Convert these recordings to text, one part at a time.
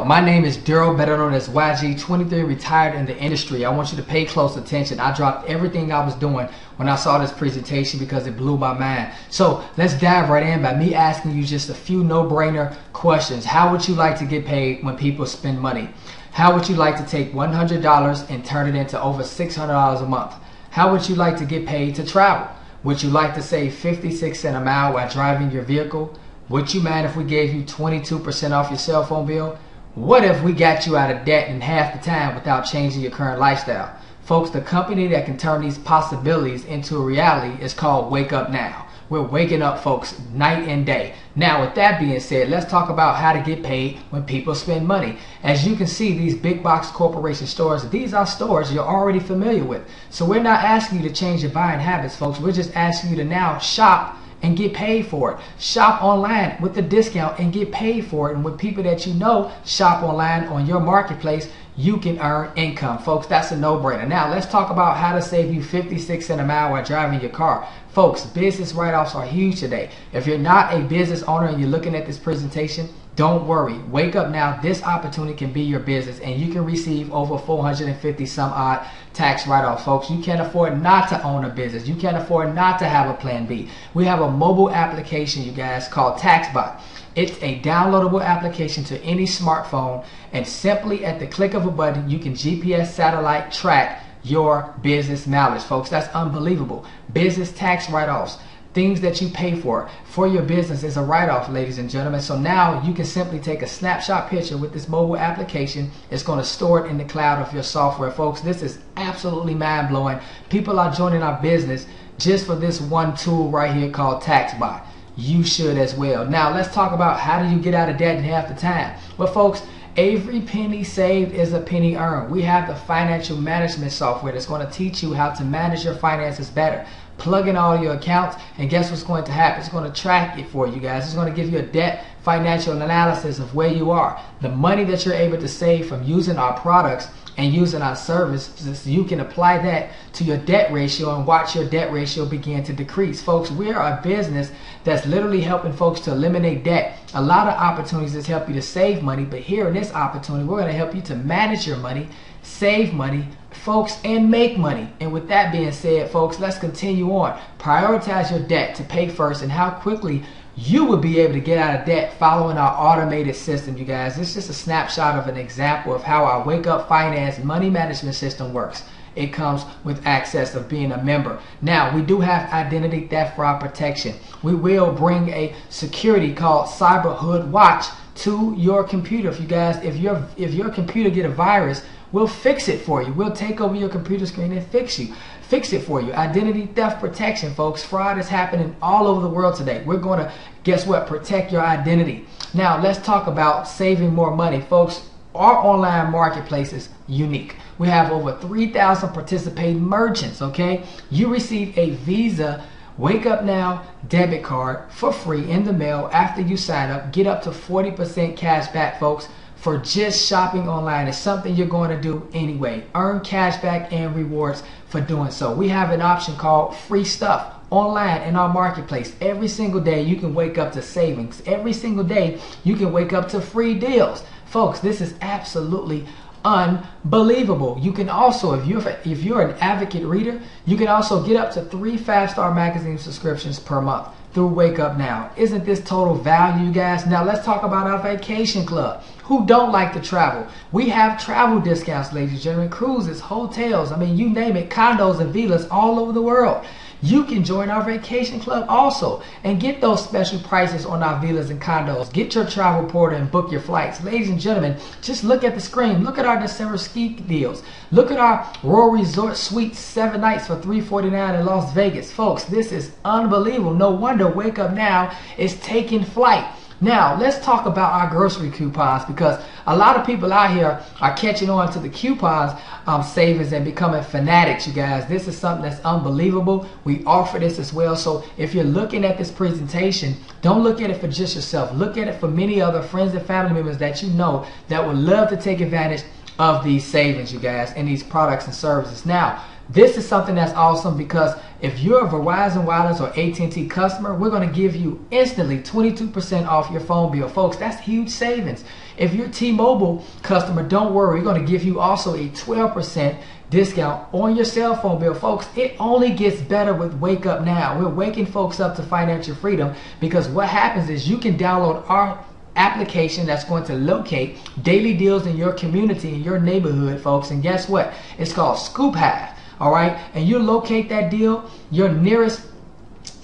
My name is Daryl, better known as YG, 23, retired in the industry. I want you to pay close attention. I dropped everything I was doing when I saw this presentation because it blew my mind. So let's dive right in by me asking you just a few no-brainer questions. How would you like to get paid when people spend money? How would you like to take $100 and turn it into over $600 a month? How would you like to get paid to travel? Would you like to save 56 cents a mile while driving your vehicle? Would you mind if we gave you 22% off your cell phone bill? What if we got you out of debt in half the time without changing your current lifestyle? Folks, the company that can turn these possibilities into a reality is called Wake Up Now. We're waking up, folks, night and day. Now, with that being said, let's talk about how to get paid when people spend money. As you can see, these big box corporation stores, these are stores you're already familiar with. So we're not asking you to change your buying habits, folks. We're just asking you to now shop and get paid for it. Shop online with the discount and get paid for it. And with people that you know shop online on your marketplace, you can earn income. Folks, that's a no-brainer. Now, let's talk about how to save you 56 cents a mile while driving your car. Folks, business write-offs are huge today. If you're not a business owner and you're looking at this presentation, don't worry. Wake up now. This opportunity can be your business and you can receive over 450 some odd tax write-offs. Folks, you can't afford not to own a business. You can't afford not to have a plan B. We have a mobile application, you guys, called TaxBot. It's a downloadable application to any smartphone, and simply at the click of a button, you can GPS satellite track your business mileage. Folks, that's unbelievable. Business tax write-offs. Things that you pay for your business is a write-off, ladies and gentlemen. So now you can simply take a snapshot picture with this mobile application. It's going to store it in the cloud of your software. Folks, this is absolutely mind-blowing. People are joining our business just for this one tool right here called TaxBot. You should as well. Now let's talk about how do you get out of debt in half the time. Well, folks, every penny saved is a penny earned. We have the financial management software that's going to teach you how to manage your finances better. Plug in all your accounts and guess what's going to happen? It's going to track it for you guys. It's going to give you a debt financial analysis of where you are. The money that you're able to save from using our products and using our services, you can apply that to your debt ratio and watch your debt ratio begin to decrease. Folks, we are a business that's literally helping folks to eliminate debt. A lot of opportunities that help you to save money, but here in this opportunity, we're going to help you to manage your money, save money, folks, and make money. And with that being said, folks, let's continue on. Prioritize your debt to pay first and how quickly you will be able to get out of debt following our automated system, you guys. It's just a snapshot of an example of how our Wake Up Finance money management system works. It comes with access of being a member. Now, we do have identity theft fraud protection. We will bring a security called Cyberhood Watch to your computer. If you guys, if your computer get a virus, we'll fix it for you. We'll take over your computer screen and fix it for you. Identity theft protection, folks. Fraud is happening all over the world today. We're going to, guess what, protect your identity. Now, let's talk about saving more money. Folks, our online marketplace is unique. We have over 3,000 participating merchants, okay? You receive a Visa Wake Up Now debit card for free in the mail after you sign up. Get up to 40% cash back, folks, for just shopping online. It's something you're going to do anyway. Earn cash back and rewards for doing so. We have an option called free stuff online in our marketplace. Every single day you can wake up to savings. Every single day you can wake up to free deals. Folks, this is absolutely unbelievable. You can also, if you're an advocate reader, you can also get up to 3 5-star magazine subscriptions per month through Wake Up Now. Isn't this total value, you guys? Now let's talk about our vacation club. Who don't like to travel? We have travel discounts, ladies and gentlemen, cruises, hotels, I mean, you name it, condos and villas all over the world. You can join our vacation club also and get those special prices on our villas and condos. Get your travel portal and book your flights. Ladies and gentlemen, just look at the screen. Look at our December ski deals. Look at our Royal Resort Suite 7 nights for $349 in Las Vegas. Folks, this is unbelievable. No wonder Wake Up Now is taking flight. Now, let's talk about our grocery coupons because a lot of people out here are catching on to the coupons savings and becoming fanatics, you guys. This is something that's unbelievable. We offer this as well. So if you're looking at this presentation, don't look at it for just yourself. Look at it for many other friends and family members that you know that would love to take advantage of these savings, you guys, and these products and services. Now, this is something that's awesome because if you're a Verizon Wireless or AT&T customer, we're going to give you instantly 22% off your phone bill. Folks, that's huge savings. If you're a T-Mobile customer, don't worry. We're going to give you also a 12% discount on your cell phone bill. Folks, it only gets better with Wake Up Now. We're waking folks up to financial freedom, because what happens is you can download our application that's going to locate daily deals in your community, in your neighborhood, folks. And guess what? It's called Scoop Hive. All right, and you locate that deal. Your nearest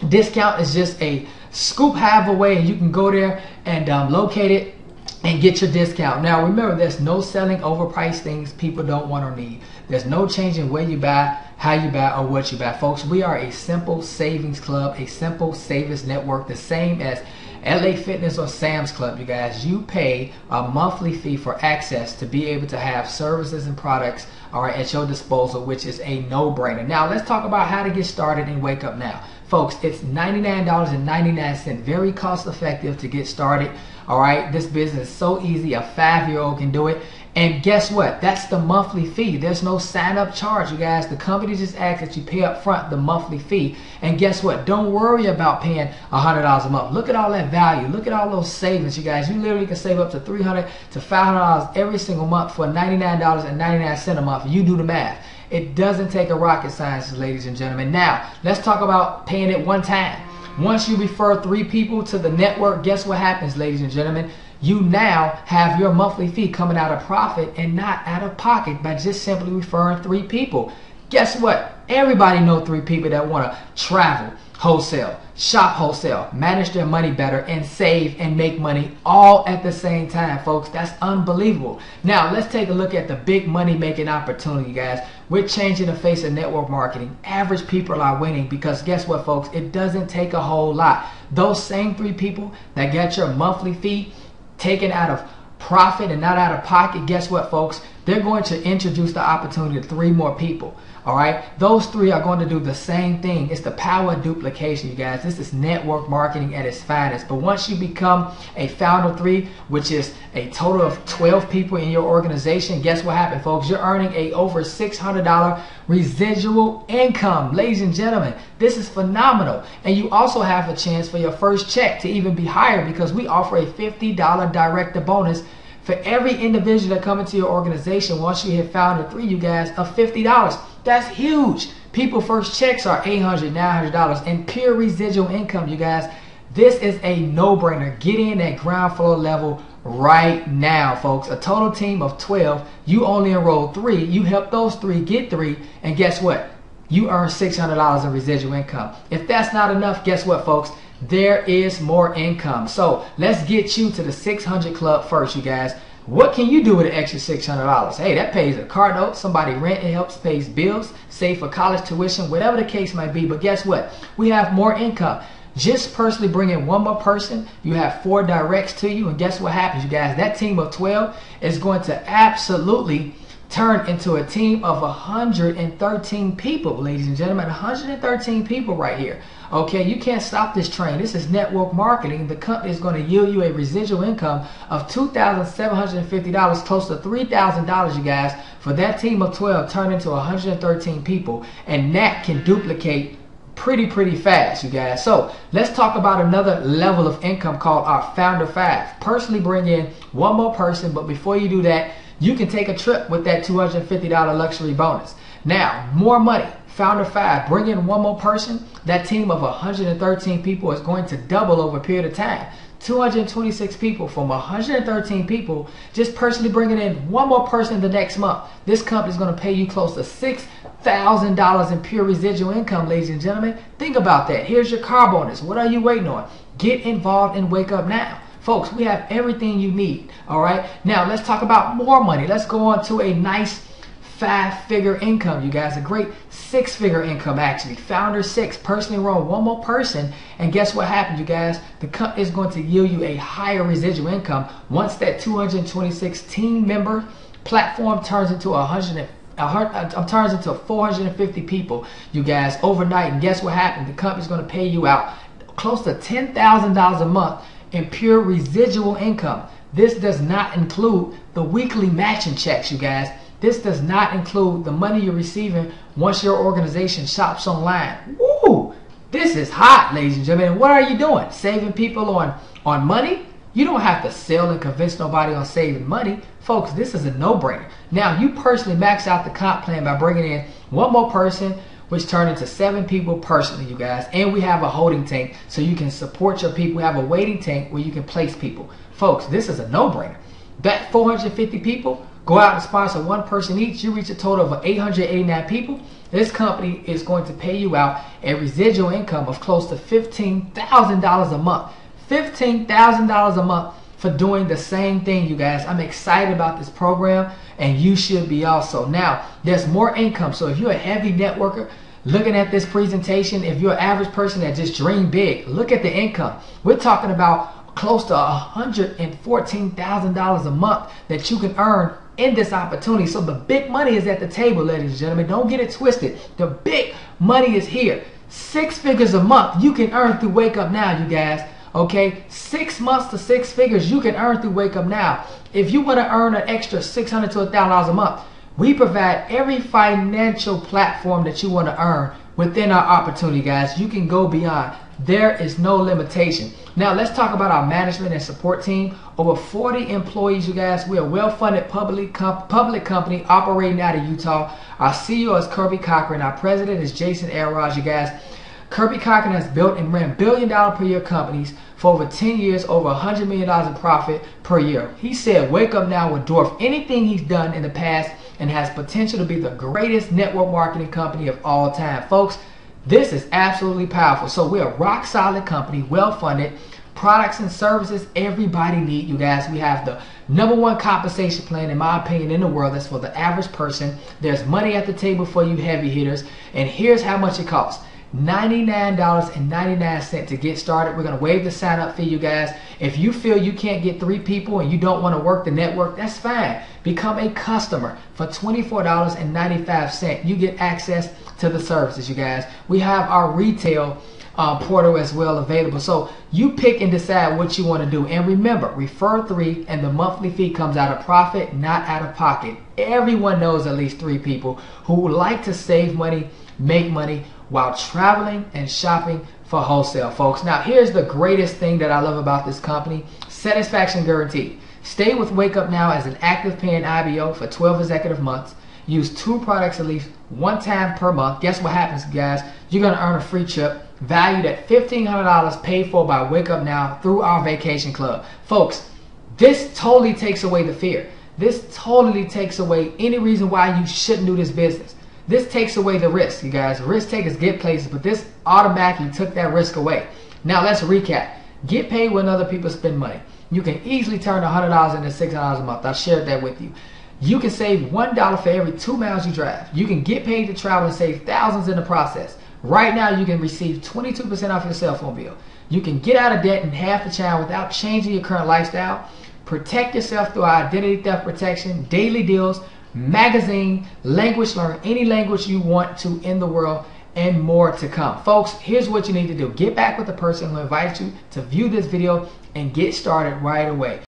discount is just a Scoop Hive away, and you can go there and locate it and get your discount. Now remember, there's no selling overpriced things people don't want or need. There's no changing where you buy, how you buy, or what you buy. Folks, we are a simple savings club, a simple savings network, the same as LA Fitness or Sam's Club. You guys, you pay a monthly fee for access to be able to have services and products, all right, at your disposal, which is a no-brainer. Now let's talk about how to get started in Wake Up Now. Folks, it's $99.99, very cost effective to get started. All right, this business is so easy, a 5-year-old can do it. And guess what? That's the monthly fee. There's no sign-up charge, you guys. The company just asks that you pay up front the monthly fee. And guess what? Don't worry about paying $100 a month. Look at all that value. Look at all those savings, you guys. You literally can save up to $300 to $500 every single month for $99.99 a month. You do the math. It doesn't take a rocket science, ladies and gentlemen. Now, let's talk about paying it one time. Once you refer 3 people to the network, guess what happens, ladies and gentlemen? You now have your monthly fee coming out of profit and not out of pocket by just simply referring 3 people. Guess what? Everybody knows 3 people that want to travel wholesale, shop wholesale, manage their money better, and save and make money all at the same time, folks. That's unbelievable. Now, let's take a look at the big money making opportunity, guys. We're changing the face of network marketing. Average people are winning, because guess what, folks? It doesn't take a whole lot. Those same 3 people that get your monthly fee taken out of profit and not out of pocket, guess what, folks? They're going to introduce the opportunity to 3 more people. All right, those 3 are going to do the same thing. It's the power of duplication, you guys. This is network marketing at its finest. But once you become a founder 3, which is a total of 12 people in your organization, guess what happened, folks? You're earning a over $600 residual income. Ladies and gentlemen, this is phenomenal. And you also have a chance for your first check to even be higher, because we offer a $50 director bonus for every individual that come into your organization. Once you hit founder 3, you guys, of $50. That's huge. People first checks are $800, $900 in pure residual income, you guys. This is a no-brainer. Get in at ground floor level right now, folks. A total team of 12. You only enrolled 3. You help those 3 get 3. And guess what? You earn $600 in residual income. If that's not enough, guess what, folks? There is more income. So let's get you to the 600 Club first, you guys. What can you do with an extra $600? Hey, that pays a car note, somebody rent, it helps pays bills, save for college tuition, whatever the case might be. But guess what? We have more income. Just personally bring in 1 more person, you have 4 directs to you, and guess what happens, you guys? That team of 12 is going to absolutely turn into a team of 113 people, ladies and gentlemen. 113 people right here. Okay, you can't stop this train. This is network marketing. The company is going to yield you a residual income of $2,750, close to $3,000, you guys, for that team of 12 turn into 113 people, and that can duplicate pretty fast, you guys. So let's talk about another level of income called our Founder 5. Personally bring in 1 more person, but before you do that, you can take a trip with that $250 luxury bonus. Now, more money. Founder 5, bring in 1 more person. That team of 113 people is going to double over a period of time. 226 people from 113 people, just personally bringing in 1 more person the next month. This company is going to pay you close to $6,000 in pure residual income, ladies and gentlemen. Think about that. Here's your car bonus. What are you waiting on? Get involved and Wake Up Now. Folks, we have everything you need. All right. Now let's talk about more money. Let's go on to a nice 5-figure income, you guys. A great 6-figure income, actually. Founder 6, personally enroll 1 more person, and guess what happened, you guys? The company is going to yield you a higher residual income once that 226 team member platform turns into 450 people, you guys, overnight. And guess what happened? The company is going to pay you out close to $10,000 a month in pure residual income. This does not include the weekly matching checks, you guys. This does not include the money you're receiving once your organization shops online. Woo! This is hot, ladies and gentlemen. What are you doing? Saving people on money? You don't have to sell and convince nobody on saving money. Folks, this is a no-brainer. Now, you personally max out the comp plan by bringing in one more person, which turned into 7 people personally, you guys. And we have a holding tank so you can support your people. We have a waiting tank where you can place people. Folks, this is a no-brainer. That 450 people go out and sponsor one person each. You reach a total of 889 people. This company is going to pay you out a residual income of close to $15,000 a month. $15,000 a month for doing the same thing, you guys. I'm excited about this program, and you should be also. Now, there's more income. So if you're a heavy networker looking at this presentation, if you're an average person that just dream big, look at the income. We're talking about close to $114,000 a month that you can earn in this opportunity. So the big money is at the table, ladies and gentlemen. Don't get it twisted. The big money is here. 6 figures a month you can earn through Wake Up Now, you guys. Okay, 6 months to 6 figures you can earn through Wake Up Now. If you want to earn an extra $600 to $1,000 a month, we provide every financial platform that you want to earn within our opportunity, guys. You can go beyond. There is no limitation. Now, let's talk about our management and support team. Over 40 employees, you guys. We're a well-funded public company operating out of Utah. Our CEO is Kirby Cochran. Our president is Jason Elrod, you guys. Kirby Cochran has built and ran billion-dollar per year companies for over 10 years, over $100 million in profit per year. He said Wake Up Now will dwarf anything he's done in the past and has potential to be the greatest network marketing company of all time. Folks, this is absolutely powerful. So we're a rock solid company, well-funded, products and services everybody need, you guys. We have the #1 compensation plan, in my opinion, in the world. That's for the average person. There's money at the table for you heavy hitters. And here's how much it costs. $99.99 to get started. We're going to waive the sign up fee, you guys. If you feel you can't get 3 people and you don't want to work the network, that's fine. Become a customer for $24.95. You get access to the services, you guys. We have our retail portal as well available. So you pick and decide what you want to do. And remember, refer 3 and the monthly fee comes out of profit, not out of pocket. Everyone knows at least 3 people who like to save money, make money while traveling and shopping for wholesale, folks. Now, here's the greatest thing that I love about this company. Satisfaction guaranteed. Stay with Wake Up Now as an active paying IBO for 12 consecutive months. Use 2 products at least 1 time per month. Guess what happens, guys? You're going to earn a free trip valued at $1,500 paid for by Wake Up Now through our vacation club. Folks, this totally takes away the fear. This totally takes away any reason why you shouldn't do this business. This takes away the risk, you guys. Risk takers get places, but this automatically took that risk away. Now let's recap. Get paid when other people spend money. You can easily turn $100 into $600 a month. I shared that with you. You can save $1 for every 2 miles you drive. You can get paid to travel and save thousands in the process. Right now, you can receive 22% off your cell phone bill. You can get out of debt in half the time without changing your current lifestyle. Protect yourself through our identity theft protection, daily deals, magazine, language, learn any language you want to in the world, and more to come. Folks, here's what you need to do. Get back with the person who invited you to view this video and get started right away.